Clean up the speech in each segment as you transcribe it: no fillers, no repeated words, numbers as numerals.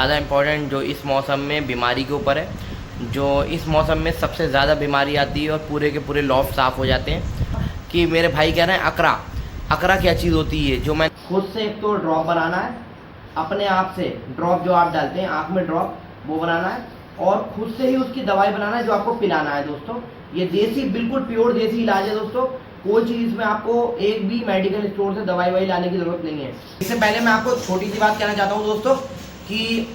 ज़्यादा इम्पोर्टेंट जो इस मौसम में बीमारी के ऊपर है, जो इस मौसम में सबसे ज़्यादा बीमारी आती है और पूरे के पूरे लॉफ्ट साफ़ हो जाते हैं। कि मेरे भाई कह रहे हैं अकरा, अकरा क्या चीज़ होती है, जो मैं खुद से एक तो ड्रॉप बनाना है, अपने आप से ड्रॉप जो आप डालते हैं आँख में ड्रॉप, वो बनाना है और खुद से ही उसकी दवाई बनाना है जो आपको पिलाना है। दोस्तों ये देसी, बिल्कुल प्योर देसी इलाज है दोस्तों। कोई चीज़ में आपको एक भी मेडिकल स्टोर से दवाई वाई लाने की ज़रूरत नहीं है। इससे पहले मैं आपको छोटी सी बात कहना चाहता हूँ दोस्तों कि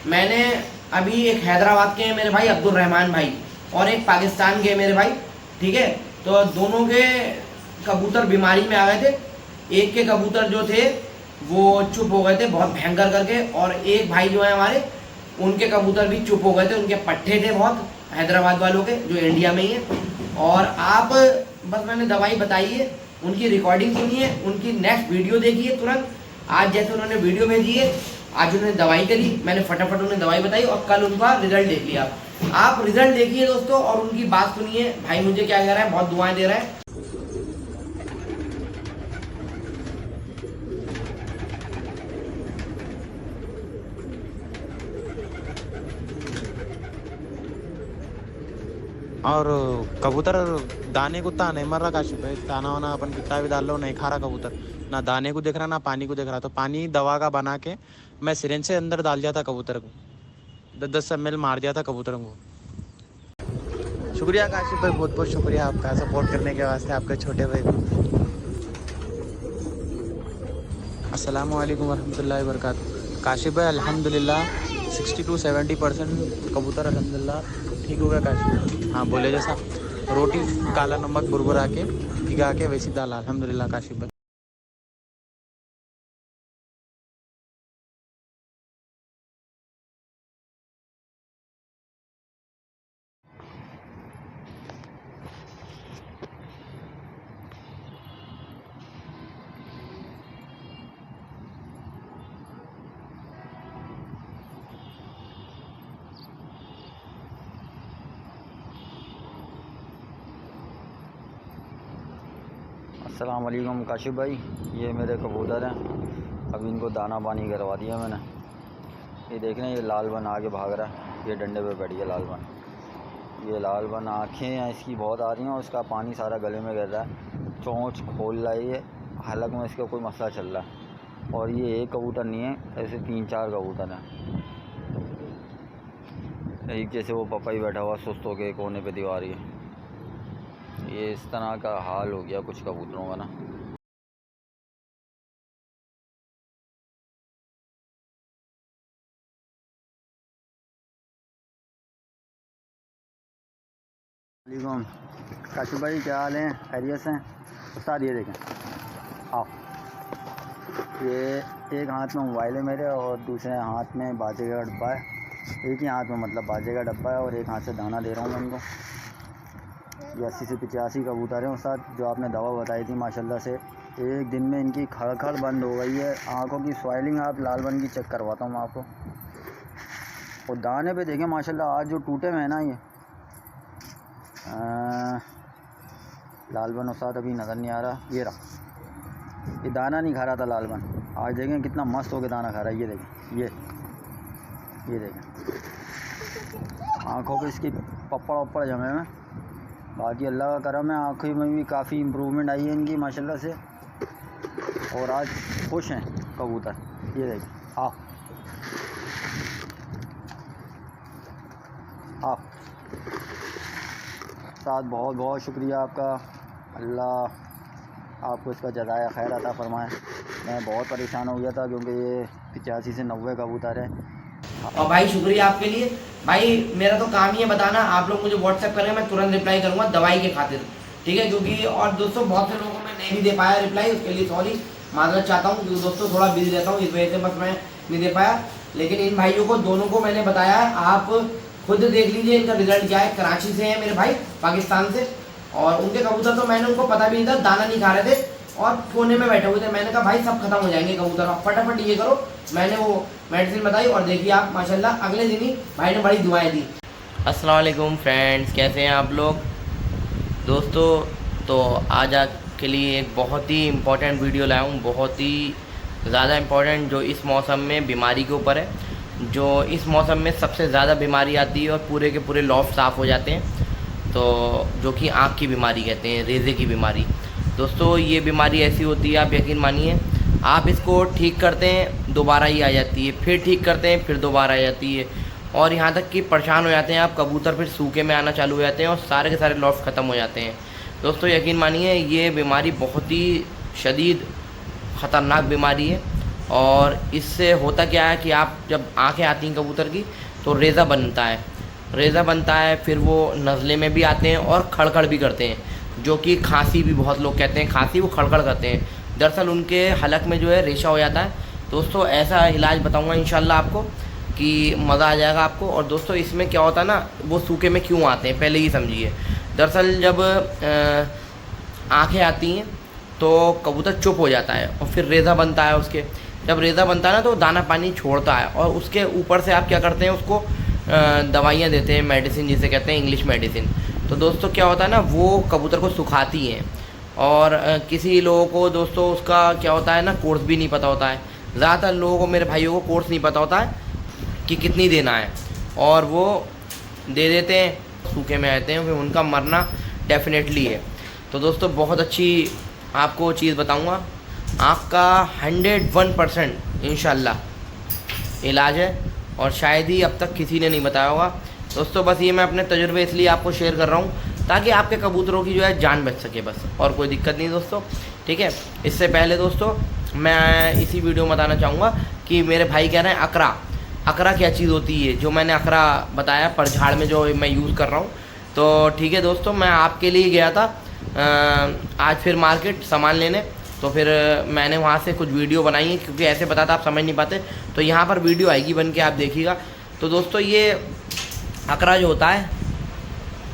मैंने अभी एक हैदराबाद के हैं मेरे भाई अब्दुल रहमान भाई और एक पाकिस्तान के मेरे भाई, ठीक है, तो दोनों के कबूतर बीमारी में आ गए थे। एक के कबूतर जो थे वो चुप हो गए थे बहुत भयंकर करके, और एक भाई जो है हमारे, उनके कबूतर भी चुप हो गए थे, उनके पट्टे थे बहुत, हैदराबाद वालों के जो इंडिया में ही है। और आप बस मैंने दवाई बताई है, उनकी रिकॉर्डिंग सुनी है, उनकी नेक्स्ट वीडियो देखिए तुरंत। आज जैसे उन्होंने वीडियो भेजी है, आज उन्होंने दवाई करी, मैंने फटाफट उन्हें दवाई बताई और कल उनका रिजल्ट देख लिया। आप रिजल्ट देखिए दोस्तों और उनकी बात सुनिए। भाई मुझे क्या कह रहा है, बहुत दुआएं दे रहा है। और कबूतर दाने को ता नहीं मर रहा काशिफ भाई। दाना वाना अपन कितना भी डाल लो नहीं खा रहा कबूतर, ना दाने को देख रहा ना पानी को देख रहा। तो पानी दवा का बना के मैं सिरिंज से अंदर डाल दिया था कबूतर को, 10-10 ml मार दिया था कबूतर को। शुक्रिया काशिफ भाई, बहुत बहुत शुक्रिया आपका सपोर्ट करने के वास्ते, आपके छोटे भाई को। अस्सलाम वालेकुम वरहमतुल्लाहि वबरकातुहू। काशिफ भाई अल्हम्दुलिल्लाह 60-70% कबूतर अल्हम्दुलिल्लाह ठीक हो गया काशिफ। हाँ बोले जैसा रोटी काला नमक बुरबुरा के भिगा के वैसी डाला अल्हम्दुलिल्लाह काशिफ भाई। अस्सलाम वालेकुम काशिफ भाई, ये मेरे कबूतर हैं। अभी इनको दाना पानी करवा दिया मैंने। ये देख रहे हैं, ये लाल बन आगे भाग रहा है, ये डंडे पे बैठ गया लाल बन। ये लाल बन आँखें हैं इसकी बहुत आ रही हैं और उसका पानी सारा गले में गिर रहा है, चोंच खोल रहा है, ये हलक में इसका कोई मसला चल रहा है। और ये एक कबूतर नहीं है, ऐसे 3-4 कबूतर हैं। एक जैसे वो पपाई बैठा हुआ सुस्त होके कोने पे दीवार है। ये इस तरह का हाल हो गया कुछ कबूतरों का ना। वालेकुम काशिफ भाई, क्या हाल है, खैरियत से हैं उस्ताद? ये देखें, आओ, ये एक हाथ में मोबाइल है मेरे और दूसरे हाथ में बाजे का डब्बा है। एक ही हाथ में मतलब बाजे का डब्बा है और एक हाथ से दाना दे रहा हूँ मैं इनको। ये 80 से 85 कबूतर हैं उस्ताद, जो आपने दवा बताई थी माशाल्लाह से एक दिन में इनकी खड़खड़ बंद हो गई है। आँखों की स्वेलिंग आप लाल बन की चेक करवाता हूँ मैं आपको। और दाने पे देखें माशाल्लाह, आज जो टूटे हुए हैं ना, ये लाल बन उस्ताद अभी नज़र नहीं आ रहा, ये रहा। ये दाना नहीं खा रहा था लाल बन, आज देखें कितना मस्त होकर दाना खा रहा है। ये देखें, ये देखें, आँखों पे इसकी पप्पड़ वप्पड़ जमे में। बाकी अल्लाह का करम है, आँखों में भी काफ़ी इम्प्रूवमेंट आई है इनकी माशाल्लाह से। और आज खुश हैं कबूतर। ये देखें, आओ आओ साथ, बहुत बहुत शुक्रिया आपका। अल्लाह आपको इसका जज़ाया खैर अता फरमाए। मैं बहुत परेशान हो गया था क्योंकि ये 85 से 90 कबूतर है। और भाई शुक्रिया आपके लिए। भाई मेरा तो काम ही है बताना, आप लोग मुझे व्हाट्सएप करें, मैं तुरंत रिप्लाई करूँगा दवाई के खातिर, ठीक है। क्योंकि और दोस्तों बहुत से लोगों को मैं नहीं भी दे पाया रिप्लाई, उसके लिए सॉरी, माजरत चाहता हूँ क्योंकि दोस्तों थोड़ा बिजी रहता हूँ, इस वजह से बस मैं नहीं दे पाया। लेकिन इन भाइयों को दोनों को मैंने बताया, आप खुद देख लीजिए इनका रिजल्ट क्या है। कराची से हैं मेरे भाई, पाकिस्तान से, और उनके कबूतर तो मैंने उनको पता भी नहीं था, दाना नहीं खा रहे थे और कोने में बैठे हुए थे। मैंने कहा भाई सब खत्म हो जाएंगे कबूतर, आप फटाफट ये करो। मैंने वो मेडिसिन बताई और देखिए आप माशाल्लाह अगले दिन ही भाई ने बड़ी दुआएं दी। अस्सलाम वालेकुम फ्रेंड्स, कैसे हैं आप लोग दोस्तों? तो आज आपके लिए एक बहुत ही इम्पोर्टेंट वीडियो लाया हूँ, बहुत ही ज़्यादा इम्पोर्टेंट, जो इस मौसम में बीमारी के ऊपर है, जो इस मौसम में सबसे ज़्यादा बीमारी आती है और पूरे के पूरे लॉफ्ट साफ़ हो जाते हैं, तो जो कि आँख की बीमारी कहते हैं, रेज़े की बीमारी। दोस्तों ये बीमारी ऐसी होती है, आप यकीन मानिए, आप इसको ठीक करते हैं दोबारा ही आ जाती है, फिर ठीक करते हैं फिर दोबारा आ जाती है, और यहाँ तक कि परेशान हो जाते हैं आप, कबूतर फिर सूखे में आना चालू हो जाते हैं और सारे के सारे लॉफ्ट ख़त्म हो जाते हैं। दोस्तों यकीन मानिए ये बीमारी बहुत ही शदीद ख़तरनाक बीमारी है, और इससे होता क्या है कि आप जब आँखें आती हैं कबूतर की तो रेज़ा बनता है, फिर वो नज़ले में भी आते हैं और खड़खड़ भी करते हैं, जो कि खांसी भी बहुत लोग कहते हैं, खांसी वो खड़खड़ करते हैं, दरअसल उनके हलक में जो है रेशा हो जाता है। दोस्तों ऐसा इलाज बताऊंगा इंशाल्लाह आपको कि मज़ा आ जाएगा आपको। और दोस्तों इसमें क्या होता है ना, वो सूखे में क्यों आते हैं पहले ही समझिए। दरअसल जब आँखें आती हैं तो कबूतर चुप हो जाता है और फिर रेज़ा बनता है उसके, जब रेज़ा बनता है ना तो दाना पानी छोड़ता है, और उसके ऊपर से आप क्या करते हैं, उसको दवाइयाँ देते हैं, मेडिसिन जिसे कहते हैं इंग्लिश मेडिसिन। तो दोस्तों क्या होता है ना, वो कबूतर को सुखाती हैं, और किसी लोगों को दोस्तों उसका क्या होता है ना, कोर्स भी नहीं पता होता है। ज़्यादातर लोगों को, मेरे भाइयों को कोर्स नहीं पता होता है कि कितनी देना है, और वो दे देते हैं, सूखे में आते हैं, फिर उनका मरना डेफिनेटली है। तो दोस्तों बहुत अच्छी आपको चीज़ बताऊंगा, आपका 101% इंशाल्लाह इलाज है, और शायद ही अब तक किसी ने नहीं बताया होगा। दोस्तों बस ये मैं अपने तजुर्बे इसलिए आपको शेयर कर रहा हूँ ताकि आपके कबूतरों की जो है जान बच सके, बस और कोई दिक्कत नहीं दोस्तों, ठीक है। इससे पहले दोस्तों मैं इसी वीडियो में बताना चाहूँगा कि मेरे भाई कह रहे हैं अकरा क्या चीज़ होती है, जो मैंने अकरा बताया परझाड़ में जो मैं यूज़ कर रहा हूँ। तो ठीक है दोस्तों, मैं आपके लिए गया था आज फिर मार्केट सामान लेने, तो फिर मैंने वहाँ से कुछ वीडियो बनाई है, क्योंकि ऐसे बताता आप समझ नहीं पाते, तो यहाँ पर वीडियो आएगी बन के, आप देखिएगा। तो दोस्तों ये अकरा जो होता है,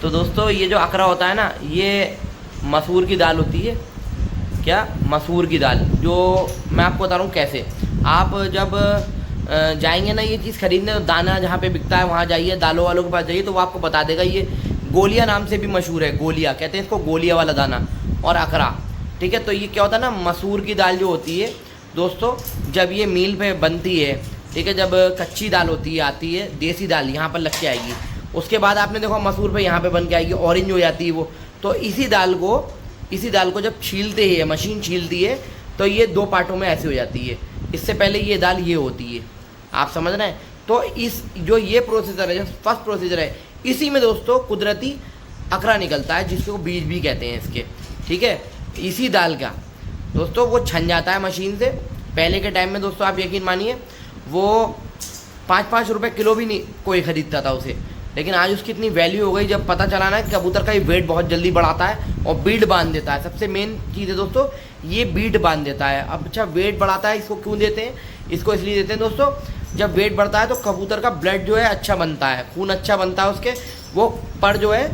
तो दोस्तों ये जो अकरा होता है ना, ये मसूर की दाल होती है, क्या मसूर की दाल, जो मैं आपको बता रहा हूँ कैसे। आप जब जाएंगे ना ये चीज़ खरीदने, तो दाना जहाँ पे बिकता है वहाँ जाइए, दालों वालों के पास जाइए, तो वो आपको बता देगा। ये गोलिया नाम से भी मशहूर है, गोलिया कहते हैं इसको, गोलिया वाला दाना और अकरा, ठीक है। तो ये क्या होता है ना, मसूर की दाल जो होती है दोस्तों, जब ये मील पे बनती है, ठीक है, जब कच्ची दाल होती है, आती है देसी दाल, यहाँ पर लग के आएगी, उसके बाद आपने देखो मसूर पे यहाँ पे बन के आएगी, ऑरेंज हो जाती है वो। तो इसी दाल को जब छीलते हैं, मशीन छीलती है, तो ये दो पार्टों में ऐसे हो जाती है। इससे पहले ये दाल ये होती है, आप समझ रहे हैं। तो इस जो ये प्रोसीजर है, जो फर्स्ट प्रोसीजर है, इसी में दोस्तों कुदरती अकरा निकलता है, जिसको बीज भी कहते हैं इसके, ठीक है। इसी दाल का दोस्तों वो छन जाता है मशीन से। पहले के टाइम में दोस्तों आप यकीन मानिए वो 5-5 रुपये किलो भी नहीं कोई ख़रीदता था उसे, लेकिन आज उसकी इतनी वैल्यू हो गई जब पता चला ना कि कबूतर का ये वेट बहुत जल्दी बढ़ाता है और बीड बांध देता है। सबसे मेन चीज़ है दोस्तों, ये बीड बांध देता है। अब अच्छा वेट बढ़ाता है, इसको क्यों देते हैं, इसको इसलिए देते हैं दोस्तों, जब वेट बढ़ता है तो कबूतर का ब्लड जो है अच्छा बनता है, खून अच्छा बनता है उसके, वो पर जो है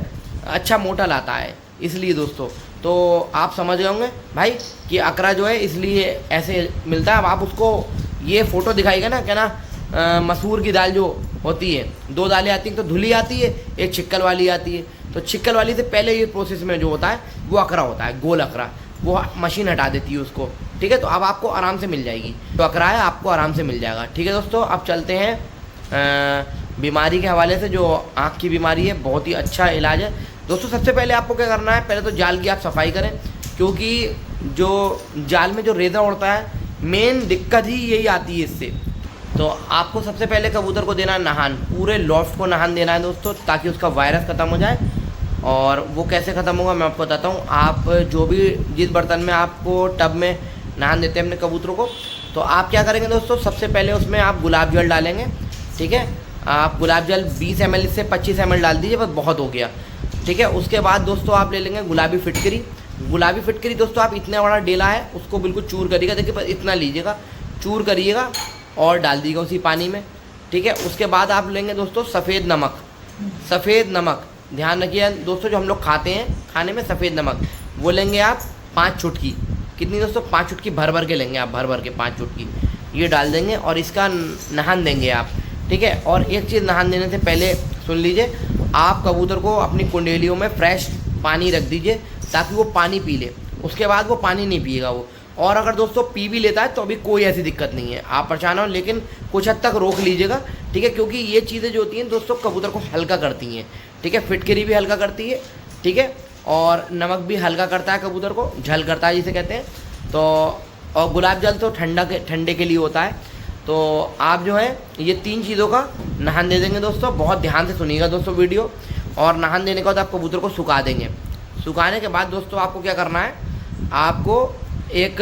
अच्छा मोटा लाता है, इसलिए दोस्तों। तो आप समझ गए होंगे भाई कि अकरा जो है इसलिए ऐसे मिलता है। अब आप उसको ये फ़ोटो दिखाएगा ना, क्या ना मसूर की दाल जो होती है, दो दालें आती हैं, तो धुली आती है, एक छिक्कल वाली आती है। तो छिक्कल वाली से पहले ये प्रोसेस में जो होता है वो अकरा होता है, गोल अकरा, वो मशीन हटा देती है उसको, ठीक है। तो अब आपको आराम से मिल जाएगी, तो अकरा है आपको आराम से मिल जाएगा, ठीक है दोस्तों। अब चलते हैं बीमारी के हवाले से, जो आँख की बीमारी है, बहुत ही अच्छा इलाज है दोस्तों। सबसे पहले आपको क्या करना है, पहले तो जाल की आप सफाई करें, क्योंकि जो जाल में जो रेज़ा उड़ता है, मेन दिक्कत ही यही आती है इससे। तो आपको सबसे पहले कबूतर को देना है नहान, पूरे लॉफ्ट को नहान देना है दोस्तों, ताकि उसका वायरस ख़त्म हो जाए। और वो कैसे ख़त्म होगा मैं आपको बताता हूँ। आप जो भी जिस बर्तन में आपको टब में नहान देते हैं अपने कबूतरों को, तो आप क्या करेंगे दोस्तों, सबसे पहले उसमें आप गुलाब जल डालेंगे, ठीक है। आप गुलाब जल 20 ml से 25 ml डाल दीजिए, बस बहुत हो गया, ठीक है। उसके बाद दोस्तों आप ले लेंगे गुलाबी फिटकरी दोस्तों, आप इतना बड़ा डेला है उसको बिल्कुल चूर करिएगा, देखिए इतना लीजिएगा, चूर करिएगा और डाल दीजिएगा उसी पानी में, ठीक है। उसके बाद आप लेंगे दोस्तों सफ़ेद नमक, ध्यान रखिए दोस्तों, जो हम लोग खाते हैं खाने में सफ़ेद नमक, वो लेंगे आप 5 चुटकी, कितनी दोस्तों, 5 चुटकी भर के लेंगे आप, भर के 5 चुटकी ये डाल देंगे और इसका नहान देंगे आप, ठीक है। और एक चीज़ नहान देने से पहले सुन लीजिए, आप कबूतर को अपनी कुंडेलियों में फ्रेश पानी रख दीजिए ताकि वो पानी पी ले। उसके बाद वो पानी नहीं पिएगा वो। और अगर दोस्तों पी भी लेता है तो अभी कोई ऐसी दिक्कत नहीं है, आप परेशान हो, लेकिन कुछ हद तक रोक लीजिएगा, ठीक है, क्योंकि ये चीज़ें जो होती हैं दोस्तों कबूतर को हल्का करती हैं, ठीक है, फिटकरी भी हल्का करती है, ठीक है, और नमक भी हल्का करता है कबूतर को, झल करता है जिसे कहते हैं। तो और गुलाब जल तो ठंडे के लिए होता है। तो आप जो है ये 3 चीज़ों का नहान दे देंगे दोस्तों, बहुत ध्यान से सुनिएगा दोस्तों वीडियो। और नहान देने के बाद आप कबूतर को सुखा देंगे। सुखाने के बाद दोस्तों आपको क्या करना है, आपको एक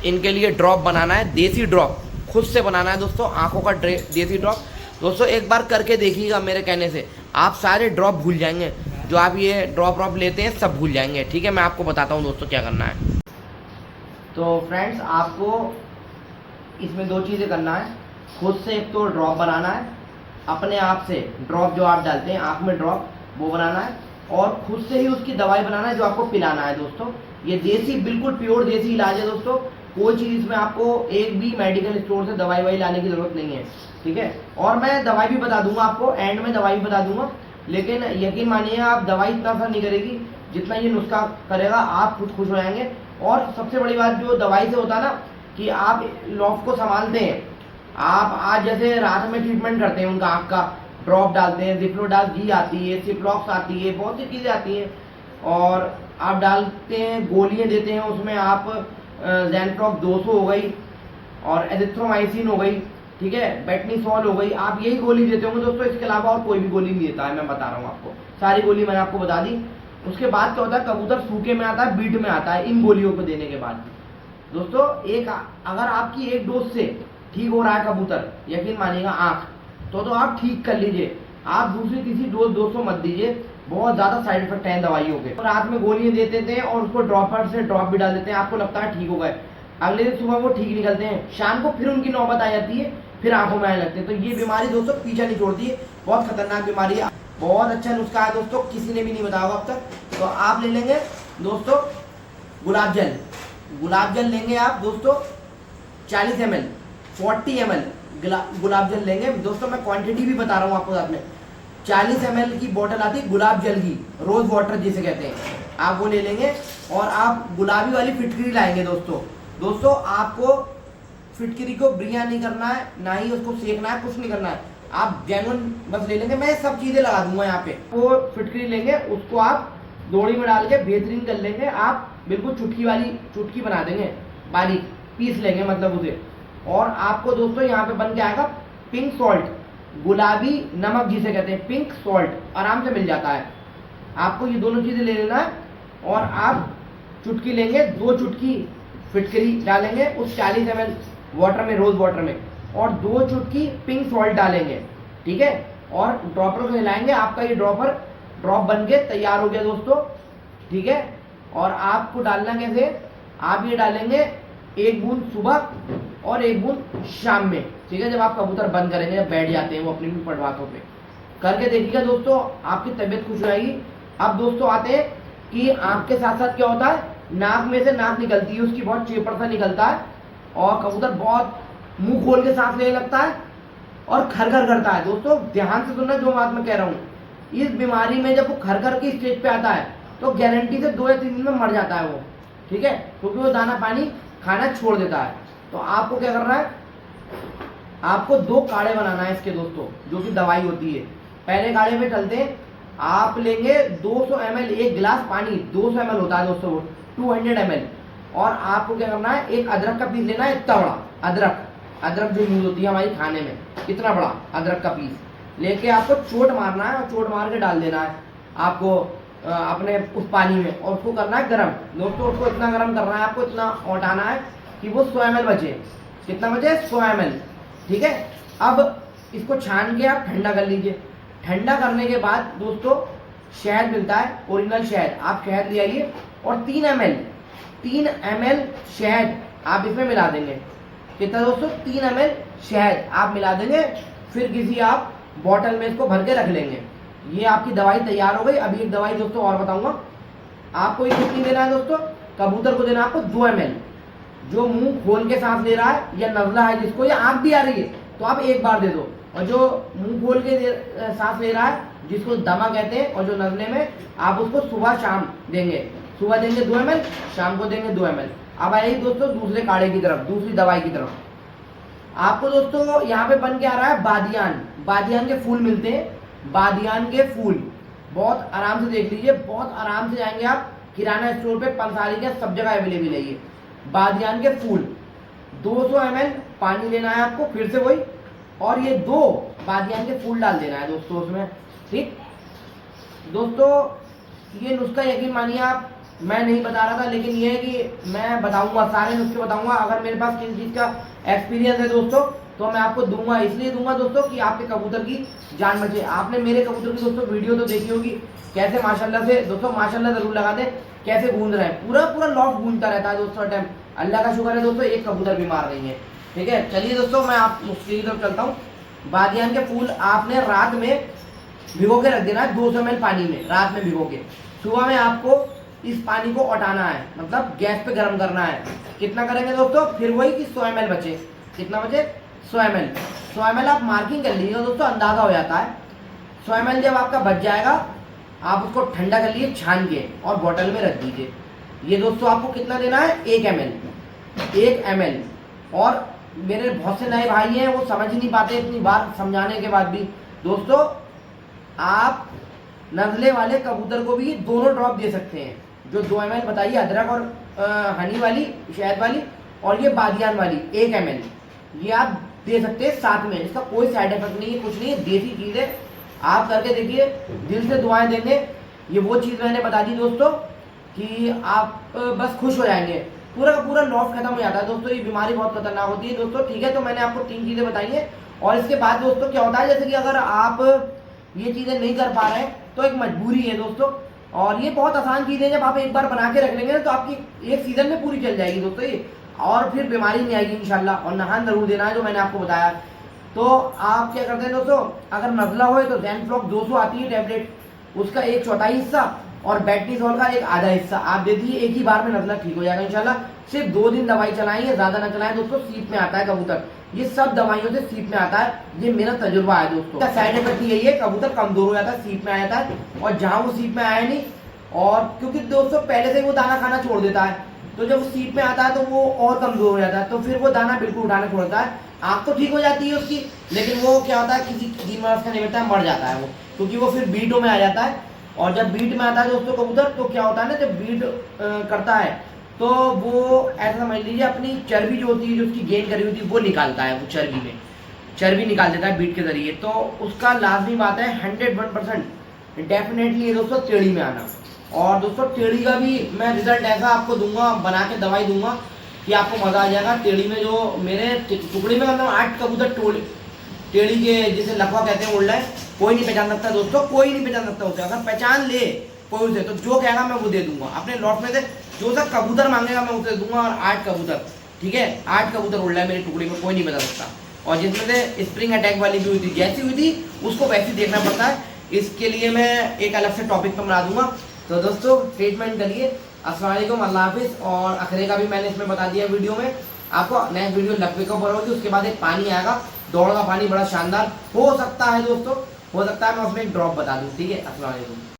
इनके लिए ड्रॉप बनाना है, देसी ड्रॉप खुद से बनाना है दोस्तों, आँखों का देसी ड्रॉप। दोस्तों एक बार करके देखिएगा मेरे कहने से, आप सारे ड्रॉप भूल जाएंगे, जो आप ये ड्रॉप लेते हैं सब भूल जाएंगे, ठीक है। मैं आपको बताता हूँ दोस्तों क्या करना है। तो फ्रेंड्स आपको इसमें 2 चीज़ें करना है, खुद से एक तो ड्रॉप बनाना है, अपने आप से ड्रॉप जो आप डालते हैं आँख में ड्रॉप वो बनाना है, और खुद से ही उसकी दवाई बनाना है जो आपको पिलाना है दोस्तों। ये देसी बिल्कुल प्योर देसी इलाज है दोस्तों, कोई चीज़ इसमें आपको एक भी मेडिकल स्टोर से दवाई लाने की ज़रूरत नहीं है, ठीक है। और मैं दवाई भी बता दूंगा आपको, एंड में दवाई बता दूंगा, लेकिन यकीन मानिए आप दवाई इतना असर नहीं करेगी जितना ये नुस्खा करेगा, आप खुद खुश हो जाएंगे। और सबसे बड़ी बात जो दवाई से होता है ना कि आप लॉफ्ट को संभालते हैं, आप आज जैसे रात में ट्रीटमेंट करते हैं उनका आँख का, ड्रॉप डालते हैं, जिफ्लोडाल जी आती है, सिप्लॉक्स आती है, बहुत सी चीज़ें आती हैं, और आप डालते हैं, गोलियाँ देते हैं उसमें, आप ज़ैनफ्लॉक्स 200 हो गई और एजिथ्रोमाइसिन हो गई, ठीक है, बेटनीसॉल हो गई, आप यही गोली देते होंगे दोस्तों, इसके अलावा और कोई भी गोली नहीं देता है, मैं बता रहा हूँ आपको, सारी गोली मैंने आपको बता दी। उसके बाद क्या होता है, कबूतर सूखे में आता है, बीट में आता है इन गोलियों को देने के बाद दोस्तों। अगर आपकी एक डोज से ठीक हो रहा है कबूतर, यकीन मानिएगा आँख, तो आप ठीक कर लीजिए, आप दूसरी तीसरी डोज 200 मत दीजिए, बहुत ज़्यादा साइड इफेक्ट हैं दवाइयों के। रात में गोलियां दे देते हैं और उसको ड्रॉपर से ड्रॉप भी डाल देते हैं, आपको लगता है ठीक हो गए, अगले दिन सुबह वो ठीक निकलते हैं, शाम को फिर उनकी नौबत आ जाती है, फिर आंखों में आने लगते हैं। तो ये बीमारी दोस्तों पीछा नहीं छोड़ती है, बहुत खतरनाक बीमारी है। बहुत अच्छा नुस्खा है दोस्तों, किसी ने भी नहीं बताया अब तक। तो आप ले लेंगे दोस्तों गुलाब जल, गुलाब जल लेंगे आप दोस्तों 40 ml, 40 ml गुलाब जल लेंगे दोस्तों, मैं क्वांटिटी भी बता रहा हूँ आपको साथ में। 40 ml की बोतल आती है गुलाब जल की, रोज वाटर जिसे कहते हैं, आप वो ले लेंगे। और आप गुलाबी वाली फिटकरी लाएंगे दोस्तों आपको फिटकरी को ब्रिया नहीं करना है, ना ही उसको सेकना है, कुछ नहीं करना है, आप जेनुइन बस ले लेंगे, मैं सब चीज़ें लगा दूंगा यहाँ पे। वो फिटकरी लेंगे, उसको आप दोड़ी में डाल के बेहतरीन कर लेंगे, आप बिल्कुल चुटकी बना देंगे, बारीक पीस लेंगे मतलब उसे। और आपको दोस्तों यहाँ पे बन के आएगा पिंक सॉल्ट, गुलाबी नमक जिसे कहते हैं, पिंक सॉल्ट आराम से मिल जाता है। आपको ये दोनों चीज़ें ले लेना है, और आप चुटकी लेंगे, 2 चुटकी फिटकरी डालेंगे उस 40 ml वाटर में, रोज वाटर में, और 2 चुटकी पिंक सॉल्ट डालेंगे, ठीक है, और ड्रॉपर को हिलाएंगे। आपका ये ड्रॉप बन के तैयार हो गया दोस्तों, ठीक है। और आपको डालना कैसे, आप ये डालेंगे 1 बूंद सुबह और 1 बूंद शाम में, ठीक है, जब आप कबूतर बंद करेंगे, जब बैठ जाते हैं वो अपनी पड़वातों पे, करके देखिएगा दोस्तों, आपकी तबीयत खुश हो जाएगी। अब दोस्तों आते हैं कि आँख के साथ साथ क्या होता है, नाक में से नाक निकलती है उसकी, बहुत चेपड़ सा निकलता है, और कबूतर बहुत मुंह खोल के सांस लेने लगता है और खरखर करता है। दोस्तों ध्यान से सुनना जो बात मैं कह रहा हूँ, इस बीमारी में जब वो खरखर की स्टेज पे आता है तो गारंटी से 2 या 3 दिन में मर जाता है वो, ठीक है, क्योंकि वो दाना पानी खाना छोड़ देता है। तो आपको क्या करना है, आपको 2 काढ़े बनाना है इसके दोस्तों, जो कि दवाई होती है। पहले काढ़े में चलते हैं, आप लेंगे 200 ml, 1 गिलास पानी, 200 ml होता है दोस्तों, 200 ml। और आपको क्या करना है, एक अदरक का पीस लेना है, इतना बड़ा अदरक जो यूज होती है हमारी खाने में, इतना बड़ा अदरक का पीस लेके आपको चोट मारना है, और चोट मार के डाल देना है आपको अपने उस पानी में, और उसको करना है गर्म दोस्तों। उसको इतना गर्म करना है, आपको इतना औटाना है कि वो 100 ml बचे, कितना बचे, 100 ml, ठीक है। अब इसको छान के आप ठंडा कर लीजिए। ठंडा करने के बाद दोस्तों शहद मिलता है, ओरिजिनल शहद, आप शहद ले आइए, और 3 ml शहद आप इसमें मिला देंगे। कितना दोस्तों, 3 ml शहद आप मिला देंगे, फिर किसी आप बॉटल में इसको भर के रख लेंगे। ये आपकी दवाई तैयार हो गई। अभी एक दवाई दोस्तों और बताऊंगा आपको, ये कितनी देना है दोस्तों, कबूतर को देना है आपको 2 ml। जो मुंह खोल के सांस ले रहा है या नजला है जिसको, या आँख भी आ रही है, तो आप एक बार दे दो। और जो मुंह खोल के सांस ले रहा है जिसको दमा कहते हैं, और जो नजले में, आप उसको सुबह शाम देंगे। सुबह देंगे 2 ml, शाम को देंगे 2 ml। अब आइए दोस्तों दूसरे काढ़े की तरफ, दूसरी दवाई की तरफ। आपको दोस्तों यहाँ पे बन के आ रहा है बादियान। बादियान के फूल मिलते हैं, बादियान के फूल बहुत आराम से देख लीजिए, बहुत आराम से जाएंगे आप किराना स्टोर पे, पंसारी के सब जगह अवेलेबल है ये बादियान के फूल। 200 ml पानी लेना है आपको, फिर से वही, और ये 2 बादियान के फूल डाल देना है दोस्तों उसमें। ठीक दोस्तों, ये नुस्खा यकीन मानिए आप, मैं नहीं बता रहा था, लेकिन ये है कि मैं बताऊंगा, सारे नुस्खे बताऊंगा। अगर मेरे पास किसी चीज़ का एक्सपीरियंस है दोस्तों तो मैं आपको दूंगा, इसलिए दूंगा दोस्तों कि आपके कबूतर की जान बचे। आपने मेरे कबूतर की दोस्तों वीडियो तो देखी होगी, कैसे माशाल्लाह से दोस्तों, माशाल्लाह जरूर लगा दें, कैसे गूंज रहे हैं, पूरा पूरा लॉफ्ट गूंजता रहता है दोस्तों टाइम। अल्लाह का शुक्र है दोस्तों, एक कबूतर बीमार नहीं है। ठीक है, चलिए दोस्तों मैं आप नुस्खे की तरफ चलता हूँ। बादियान के फूल आपने रात में भिगो के रख देना है 200 ml पानी में, रात में भिगो के। सुबह में आपको इस पानी को उठाना है, मतलब गैस पे गर्म करना है। कितना करेंगे दोस्तों, फिर वही कि 100 ml बचे। कितना बचे, 100 ml। 100 ml आप मार्किंग कर लीजिए दोस्तों, अंदाजा हो जाता है। 100 ml जब आपका बच जाएगा, आप उसको ठंडा कर लीजिए छान के और बोतल में रख दीजिए। ये दोस्तों आपको कितना देना है, 1 ml। और मेरे बहुत से नए भाई हैं, वो समझ ही नहीं पाते इतनी बार समझाने के बाद भी। दोस्तों आप नजले वाले कबूतर को भी दोनों ड्रॉप दे सकते हैं, जो 2 ml बताइए, अदरक और हनी वाली, शहद वाली, और ये बादियान वाली 1 ml, ये आप दे सकते हैं साथ में। इसका कोई साइड इफेक्ट नहीं है, कुछ नहीं है, देसी चीज़ है। आप करके देखिए, दिल से दुआएं देंगे। ये वो चीज़ मैंने बता दी दोस्तों कि आप बस खुश हो जाएंगे, पूरा का पूरा लॉफ्ट खत्म हो जाता है दोस्तों। ये बीमारी बहुत खतरनाक होती है दोस्तों। ठीक है, तो मैंने आपको 3 चीज़ें बताई हैं। और इसके बाद दोस्तों क्या होता है, जैसे कि अगर आप ये चीज़ें नहीं कर पा रहे हैं तो एक मजबूरी है दोस्तों, और ये बहुत आसान चीज़ है। जब आप एक बार बना के रख लेंगे ना, तो आपकी एक सीज़न में पूरी चल जाएगी दोस्तों ये, और फिर बीमारी नहीं आएगी इंशाल्लाह। और नहान जरूर देना है, जो मैंने आपको बताया। तो आप क्या करते हैं दोस्तों, अगर नजला हो तो ज़ैनफ्लॉक 200 आती है टैबलेट, उसका 1/4 हिस्सा, और बैटनीसोल का 1/2 हिस्सा आप दे दीजिए, एक ही बार में नजला ठीक हो जाएगा इंशाल्लाह। सिर्फ 2 दिन दवाई चलाएंगे, ज़्यादा ना चलाएं दोस्तों। सीप में आता है कबूतर, ये सब दवाइयों से सीप में आता है, ये मेरा तजुर्बा है दोस्तों। इसका साइड इफेक्ट यही है, कबूतर कमजोर हो जाता है, सीप में आ जाता है। और जहाँ वो सीप में आया नहीं, और क्योंकि दोस्तों पहले से वो दाना खाना छोड़ देता है, तो जब वो सीप में आता है तो वो और कमजोर हो जाता है, तो फिर वो दाना बिल्कुल उठाना छोड़ता है। आँख तो ठीक हो जाती है उसकी, लेकिन वो क्या होता है, किसी बीमार का निमित्त मर जाता है वो, क्योंकि वो फिर बीटों में आ जाता है। और जब बीट में आता है दोस्तों कबूतर, तो क्या होता है ना, जब बीट करता है तो वो ऐसा समझ लीजिए अपनी चर्बी जो होती है, जो उसकी गेन करी होती है, वो निकालता है, वो चर्बी में चर्बी निकाल देता है बीट के जरिए। तो उसका लाजमी बात है 101% डेफिनेटली दोस्तों टेढ़ी में आना। और दोस्तों टेढ़ी का भी मैं रिजल्ट ऐसा आपको दूंगा, बना के दवाई दूंगा कि आपको मज़ा आ जाएगा। टेढ़ी में जो मेरे टुकड़ी में मतलब 8 कबूतर टेढ़ी के जिसे लखवा कहते हैं उड़ रहा है, कोई नहीं पहचान सकता दोस्तों, कोई नहीं पहचान सकता उसे। अगर पहचान ले कोई उसे, तो जो कहेगा मैं वो दे दूंगा अपने लॉट में से, जो सा कबूतर मांगेगा मैं उसे दूंगा। और 8 कबूतर, ठीक है, 8 कबूतर उड़ रहा है मेरी टुकड़ी में, कोई नहीं बता सकता। और जिसमें से स्प्रिंग अटैक वाली भी हुई थी, जैसी हुई थी उसको वैसे देखना पड़ता है। इसके लिए मैं एक अलग से टॉपिक पर बना दूंगा। तो दोस्तों ट्रीटमेंट करिए। अस्सलाम वालेकुम, अल्लाह हाफिज़। और अखरे का भी मैंने इसमें बता दिया वीडियो में। आपको नेक्स्ट वीडियो लकवे के ऊपर होगी, उसके बाद एक पानी आएगा, दौड़ का पानी, बड़ा शानदार हो सकता है दोस्तों, हो सकता है मैं उसमें एक ड्रॉप बता दूँ। ठीक है, अस्सलाम वालेकुम।